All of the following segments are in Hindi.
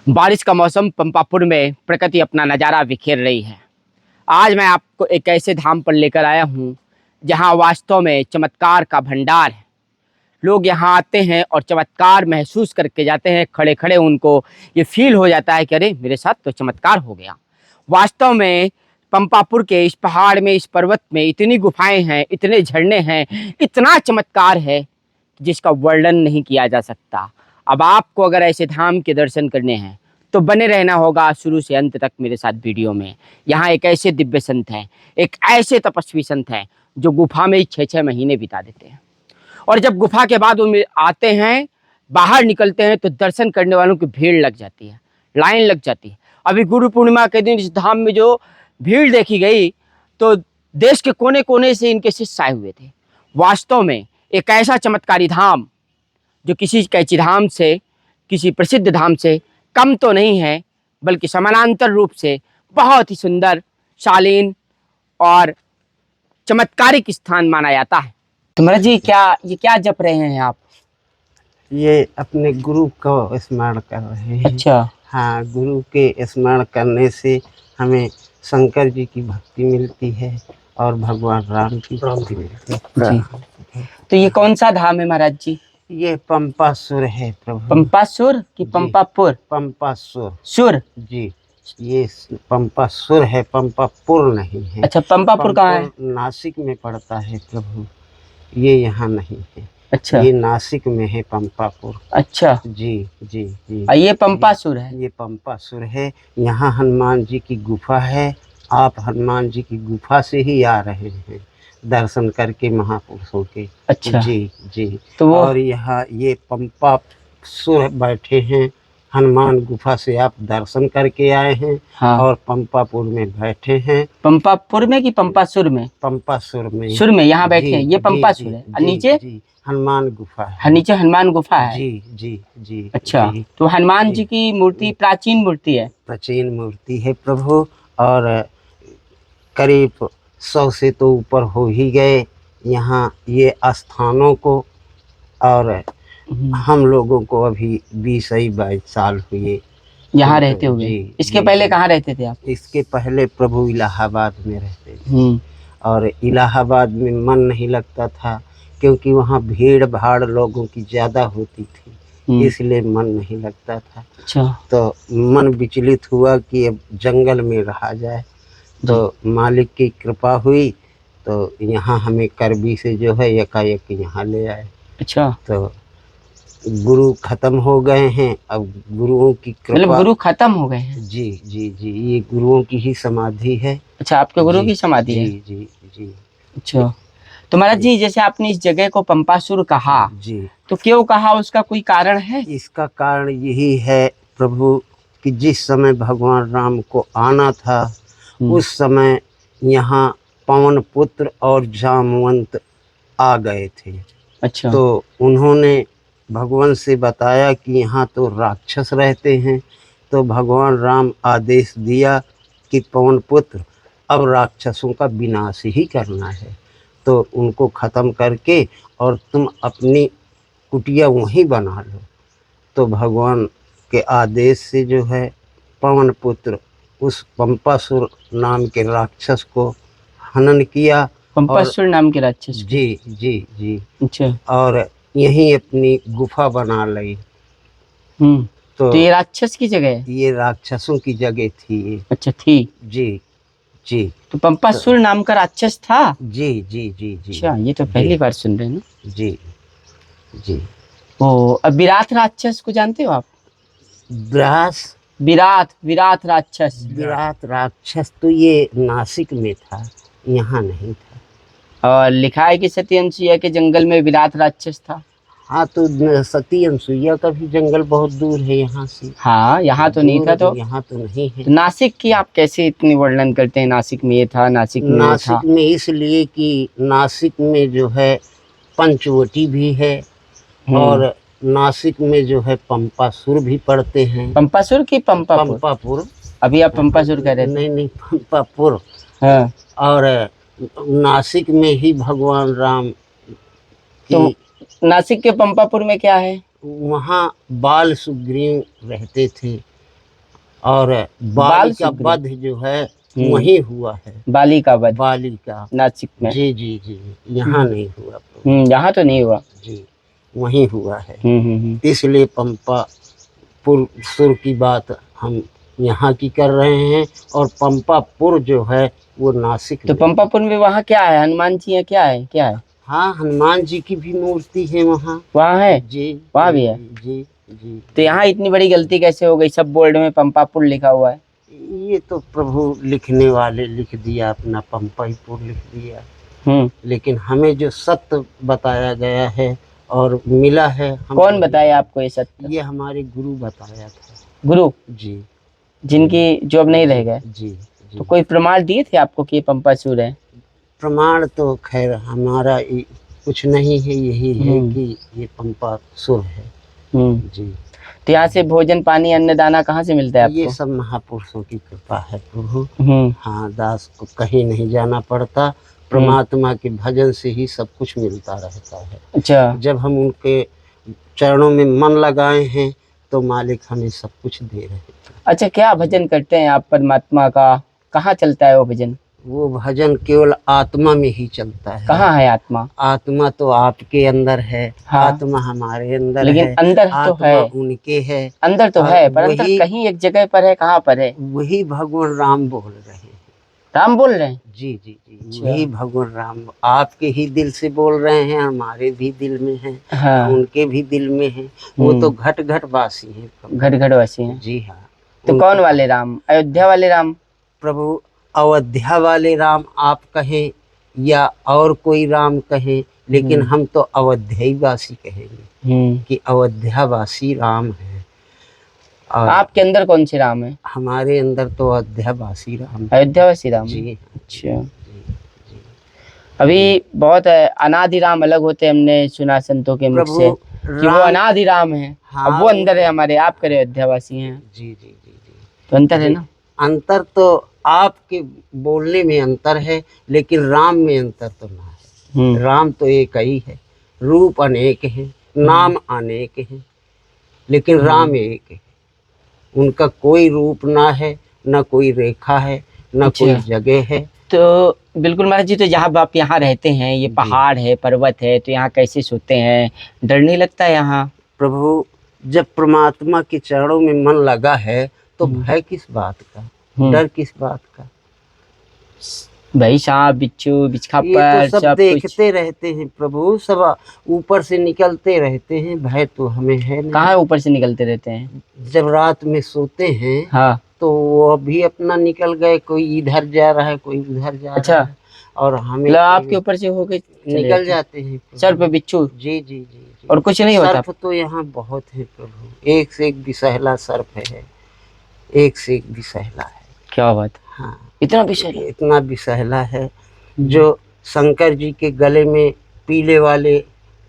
बारिश का मौसम पंपापुर में प्रकृति अपना नज़ारा बिखेर रही है। आज मैं आपको एक ऐसे धाम पर लेकर आया हूँ जहाँ वास्तव में चमत्कार का भंडार है। लोग यहाँ आते हैं और चमत्कार महसूस करके जाते हैं। खड़े खड़े उनको ये फील हो जाता है कि अरे मेरे साथ तो चमत्कार हो गया। वास्तव में पंपापुर के इस पहाड़ में, इस पर्वत में इतनी गुफाएं हैं, इतने झरने हैं, इतना चमत्कार है जिसका वर्णन नहीं किया जा सकता। अब आपको अगर ऐसे धाम के दर्शन करने हैं तो बने रहना होगा शुरू से अंत तक मेरे साथ वीडियो में। यहाँ एक ऐसे दिव्य संत हैं, एक ऐसे तपस्वी संत हैं जो गुफा में ही 6-6 महीने बिता देते हैं। और जब गुफा के बाद वो आते हैं, बाहर निकलते हैं तो दर्शन करने वालों की भीड़ लग जाती है, लाइन लग जाती है। अभी गुरु पूर्णिमा के दिन इस धाम में जो भीड़ देखी गई तो देश के कोने कोने से इनके शिष्य आए हुए थे। वास्तव में एक ऐसा चमत्कारी धाम जो किसी कैची धाम से, किसी प्रसिद्ध धाम से कम तो नहीं है, बल्कि समानांतर रूप से बहुत ही सुंदर, शालीन और चमत्कारिक स्थान माना जाता है। तो महाराज जी, ये क्या जप रहे हैं आप? ये अपने गुरु को स्मरण कर रहे हैं। अच्छा। हाँ, गुरु के स्मरण करने से हमें शंकर जी की भक्ति मिलती है और भगवान राम की भक्ति मिलती है जी। तो ये कौन सा धाम है महाराज जी? ये पंपासुर है प्रभु। पंपासुर कि पंपापुर? पंपासुर। सुर जी, ये पंपासुर है, पंपापुर नहीं है। अच्छा, पंपापुर कहाँ है? नासिक में पड़ता है प्रभु, ये यहाँ नहीं है। अच्छा, ये नासिक में है पंपापुर। अच्छा जी जी जी। ये पंपासुर है? ये पंपासुर है। यहाँ हनुमान जी की गुफा है। आप हनुमान जी की गुफा से ही आ रहे हैं दर्शन करके महापुरुषों के। अच्छा जी जी। तो और यहाँ ये पंपासुर बैठे हैं, हनुमान गुफा से आप दर्शन करके आए हैं। हाँ। और पंपापुर में बैठे हैं। पंपापुर में कि पंपासुर में? पंपासुर में। सुर में यहाँ बैठे हैं, ये पंपासुर है। और नीचे हनुमान गुफा है। नीचे हनुमान गुफा है। जी जी जी। अच्छा जी, तो हनुमान जी की मूर्ति प्राचीन मूर्ति है? प्राचीन मूर्ति है प्रभु, और करीब 100 से तो ऊपर हो ही गए यहाँ ये स्थानों को। और हम लोगों को अभी 20-22 साल हुए यहाँ रहते हुए। इसके पहले कहाँ रहते थे आप? इसके पहले प्रभु इलाहाबाद में रहते थे। और इलाहाबाद में मन नहीं लगता था क्योंकि वहाँ भीड़ भाड़ लोगों की ज़्यादा होती थी, इसलिए मन नहीं लगता था। अच्छा। तो मन विचलित हुआ कि अब जंगल में रहा जाए, तो मालिक की कृपा हुई तो यहाँ हमें करबी से जो है एकाएक यहाँ ले आए। अच्छा। तो गुरु खत्म हो गए हैं, अब गुरुओं की कृपा। मतलब गुरु खत्म हो गए हैं? जी जी जी, ये गुरुओं की ही समाधि है। अच्छा, आपके गुरु की समाधि है? जी जी जी। अच्छा, तो महाराज जी जैसे आपने इस जगह को पंपासुर कहा, जी, तो क्यों कहा, उसका कोई कारण है? इसका कारण यही है प्रभु कि जिस समय भगवान राम को आना था उस समय यहाँ पवन पुत्र और जामवंत आ गए थे। अच्छा। तो उन्होंने भगवान से बताया कि यहाँ तो राक्षस रहते हैं। तो भगवान राम आदेश दिया कि पवन पुत्र अब राक्षसों का विनाश ही करना है, तो उनको ख़त्म करके और तुम अपनी कुटिया वहीं बना लो। तो भगवान के आदेश से जो है पवन पुत्र उस पंपासुर नाम के राक्षस को हनन किया। पंपासुर नाम के राक्षस? जी जी जी। अच्छा। और यहीं अपनी गुफा बना ली। तो ये राक्षस की जगह है? ये राक्षसों की जगह थी। अच्छा, थी। जी जी। तो पंपासुर नाम का राक्षस था? जी जी जी जी। अच्छा, ये तो पहली बार सुन रहे हैं ना। जी जी। ओ, अब विराट राक्षस को जानते हो आप? विराट राक्षस? विराट राक्षस तो ये नासिक में था, यहाँ नहीं था। और लिखा है कि सती अनसुईया के जंगल में विराट राक्षस था। हाँ, तो सती अनसुईया का भी जंगल बहुत दूर है यहाँ से। हाँ, यहाँ तो नहीं था। तो यहाँ तो नहीं है। तो नासिक की आप कैसे इतनी वर्णन करते हैं? नासिक में ये था, नासिक में इसलिए कि नासिक में जो है पंचवटी भी है और नासिक में जो है पंपासुर भी पड़ते हैं। पंपासुर की पंपापुर। अभी आप पंपासुर कह रहे थे? नहीं, पंपापुर। हाँ। और नासिक में ही भगवान राम की। तो नासिक के पंपापुर में क्या है? वहाँ बाल सुग्रीव रहते थे। और बाली का सुग्रीव। वध जो है वहीं हुआ है, बाली का वध बाली का। नासिक में। जी जी जी, यहाँ नहीं हुआ प्रभु। यहाँ तो नहीं हुआ। जी, वहीं हुआ है। हम्म। इसलिए पंपापुर सुर की बात हम यहाँ की कर रहे हैं, और पंपापुर जो है वो नासिक तो में। पंपापुर में वहाँ क्या है? हनुमान जी है? क्या है क्या है? हाँ, हनुमान जी की भी मूर्ति है वहाँ। वहाँ है? जी, वहाँ भी है। जी जी। तो यहाँ इतनी बड़ी गलती कैसे हो गई? सब बोर्ड में पंपापुर लिखा हुआ है। ये तो प्रभु लिखने वाले लिख दिया, अपना पंपापुर लिख दिया। लेकिन हमें जो सत्य बताया गया है और मिला है, कौन बताया आपको ये सत्य? ये हमारे गुरु बताया था। गुरु जी, जिनकी जो अब नहीं रह गए। जी जी। तो कोई प्रमाण दिए थे आपको कि ये पंपासुर है? प्रमाण तो खैर हमारा कुछ नहीं है, यही है कि ये पंपासुर है। जी। तो यहाँ से भोजन पानी अन्नदाना कहाँ से मिलता है आपको? ये सब महापुरुषों की कृपा है प्रभु। हाँ, दास को कहीं नहीं जाना पड़ता, परमात्मा के भजन से ही सब कुछ मिलता रहता है। अच्छा। जब हम उनके चरणों में मन लगाए हैं तो मालिक हमें सब कुछ दे रहे हैं। अच्छा, क्या भजन करते हैं आप परमात्मा का? कहाँ चलता है वो भजन? वो भजन केवल आत्मा में ही चलता है। कहाँ है आत्मा? आत्मा तो आपके अंदर है। हाँ। आत्मा हमारे अंदर लेकिन है। अंदर तो है, उनके है। अंदर तो है, पर अंदर कहीं एक जगह पर है। कहाँ पर है? वही भगवान राम बोल रहे हैं। राम बोल रहे हैं? जी जी जी, वही भगवान राम आपके ही दिल से बोल रहे हैं, हमारे भी दिल में है। हाँ। उनके भी दिल में है। वो तो घट घट वासी हैं। घट घट वासी हैं। जी हाँ। तो कौन वाले राम? अयोध्या वाले राम? प्रभु अयोध्या वाले राम आप कहें या और कोई राम कहें, लेकिन हम तो अयोध्या वासी कहेंगे कि अयोध्या वासी राम है। और आपके अंदर कौन से राम है? हमारे अंदर तो अयोध्या वासी राम। अयोध्या वासी राम? जी। अच्छा। अभी बहुत अनादि राम अलग होते हैं, हमने सुना संतों के मुख से कि वो अनादि राम है। हाँ, अब वो अंदर है हमारे, आप करे अयोध्या वासी हैं। जी जी जी जी। तो अंतर है ना? अंतर तो आपके बोलने में अंतर है, लेकिन राम में अंतर तो ना है। राम तो एक ही है, रूप अनेक है, नाम अनेक है, लेकिन राम एक है। उनका कोई रूप ना है, ना कोई रेखा है, ना कोई जगह है। तो बिल्कुल महाराज जी, तो जहाँ आप यहाँ रहते हैं, ये पहाड़ है, पर्वत है, तो यहाँ कैसे सोते हैं? डर नहीं लगता यहाँ? प्रभु जब परमात्मा के चरणों में मन लगा है तो भय किस बात का, डर किस बात का? भाई सांप बिच्छू बिच्छखापड़ सब देखते रहते हैं प्रभु, सब ऊपर से निकलते रहते हैं। भय तो हमें है नहीं। कहाँ ऊपर से निकलते रहते हैं? जब रात में सोते हैं। हाँ। तो वो भी अपना निकल गए, कोई इधर जा रहा है, कोई उधर जा रहा है। और हमें आपके ऊपर से होके निकल जाते हैं सर पे बिच्छू? जी जी जी। और कुछ नहीं होता? सर्प तो यहाँ बहुत है प्रभु, एक से एक विषैला सर्प है, एक से एक विषैला है। क्या बात? हाँ, इतना विषैला? इतना विषैला है। जो शंकर जी के गले में पीले वाले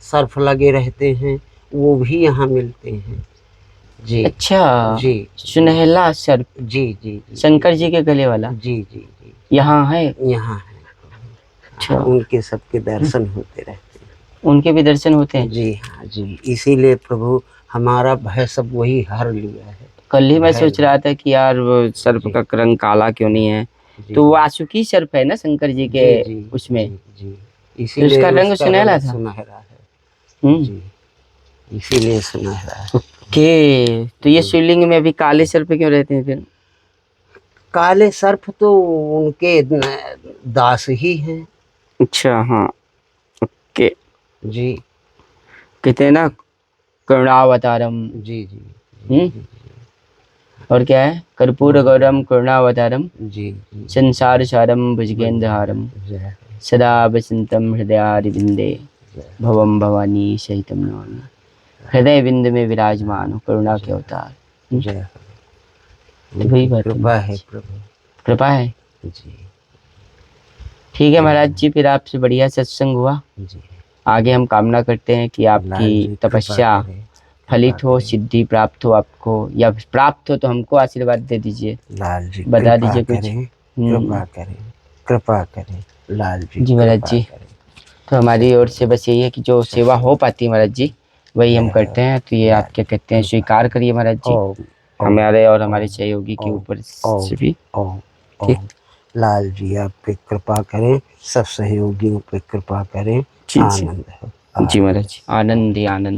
सर्प लगे रहते हैं, वो भी यहाँ मिलते हैं। जी। अच्छा जी। सुनहला सर्प? जी जी। शंकर जी के गले वाला? जी जी जी। यहाँ है? यहाँ है। अच्छा। उनके सबके दर्शन होते रहते हैं। उनके भी दर्शन होते हैं? जी हाँ जी। इसीलिए प्रभु हमारा भय सब वही हर लिया है। कल ही मैं सोच रहा था कि यार वो सर्प का रंग काला क्यों नहीं है? तो वो वासुकी सर्प है ना शंकर जी के उसमें? जी। इसीलिए उसका रंग सुनहरा था। सुनहरा है। जी। इसीलिए सुनहरा है। ओके। तो ये शिवलिंग में अभी काले सर्प क्यों रहते हैं फिर? काले सर्प तो उनके दास ही हैं। अच्छा। हाँ। ओके जी। कहते हैं ना करुणावतारम। जी जी। और क्या है? कर्पूर गौरम करुणावतारम। जी। संसार सारम भुजगेंद्रहारम सदा वसंतम हृदयारविंदे भवम भवानी सहितम नमामि। हृदय बिंद में विराजमान हो करुणा के अवतार। जय। वही बात कृपा है प्रभु, कृपा है जी। ठीक है महाराज जी, फिर आपसे बढ़िया सत्संग हुआ जी। आगे हम कामना करते हैं कि आपकी तपस्या फलित हो, सिद्धि प्राप्त हो आपको, या प्राप्त हो तो हमको आशीर्वाद दे दीजिए। लाल जी बता दीजिए कुछ। कृपा करें, कृपा करें लाल जी। जी महाराज जी, तो हमारी ओर से बस यही है कि जो सेवा हो पाती है महाराज जी वही हम करते हैं। तो ये आप क्या कहते हैं, स्वीकार करिए महाराज जी। हमारे और हमारे सहयोगी के ऊपर से भी। ओम ठीक। ओम। लाल जी आप पे कृपा करें, सब सहयोगियों पे कृपा करें। जी जी आनंद है। जी महाराज, आनंद ही आनंद।